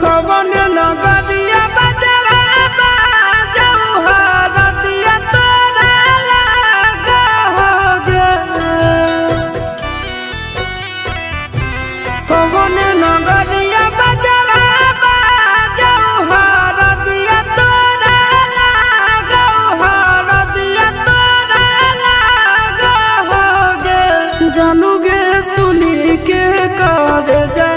कवन नगरिया बजवा बाजऊ हरदिया तोरा लागोगे। कवन नगरिया बजवा बाजऊ हरदिया तोरा लागऊ हरदिया तोरा लागोगे। जानूगे सुनी के कर जा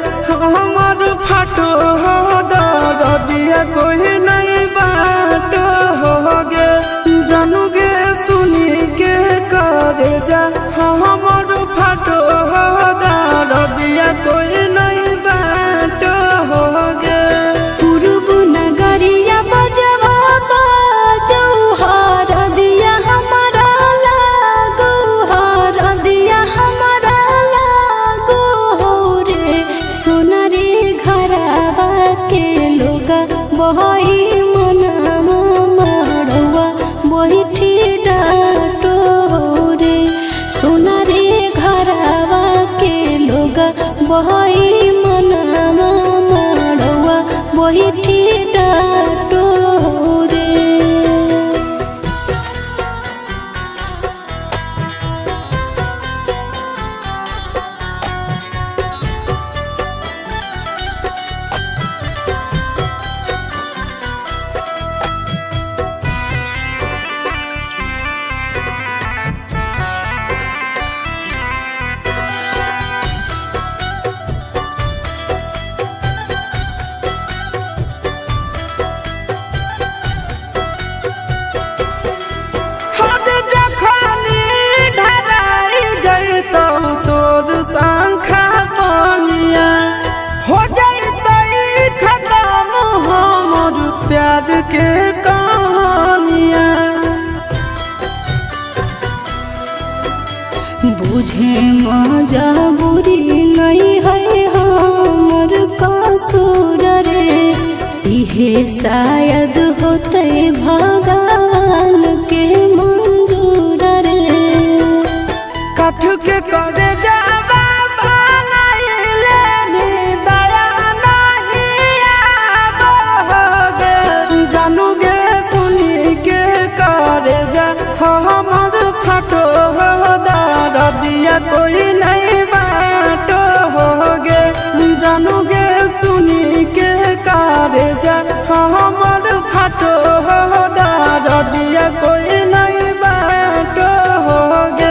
हमर फाटो हो दरदिया कोई नहीं बाटो होगे। जानूगे सुनी के करे जा हमर फाटो हो दरदिया कोई नहीं बाटो होगे। पूर्व नगरिया बजवा बाजऊ हरदिया हमारा लागो हरदिया हमारा लागो हो रे। सोना रे घरवा के लोगा बहई मनवा मड़वा बैठी डाटो हो रे। सोना रे घरवा के लोगा बहई मनवा मड़वा बैठी डाटो हो रे। हद जखनी ढराई जैतौ तोर शंखा बनिया हो जैतै खत्म हमर प्यार के कहानिया। बुझे मजबूरी नहीं है हमर कसूर रे। इहे शायद होते भगवान के मंजूर रे। काठ के करे जावा बनैले नी दया नहीं आबोगे। जानूगे सुनी के करे जा हमर फाटो हो दरदिया कोई नहीं बाटो होगे। जानूगे सुनी के करे जा हमर फाटो हो दरदिया कोई नहीं बाटो होगे।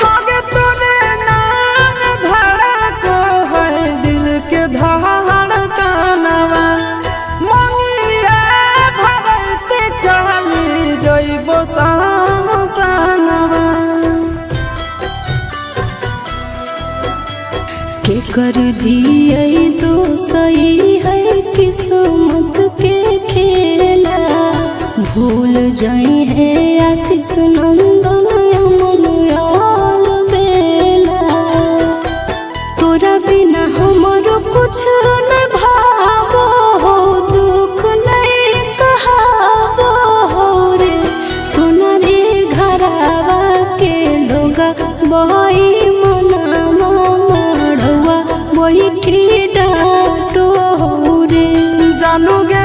आगे तोरे नाम धड़को है दिल के धड़कनवा। मंगिया भरते चली जइबो सामसनवा। के कर दिए दोसई है किस्मत के खेला। भूल जाई है आशीष नंदन अमन आल बेला। तोरा बिना हमरो कुछ न भावो हो दुख नहीं सहाबो हो रे। सोना रे घरवा के लोगा बहई मनवा मड़वा बैठी डाटो हो रे। जानूगे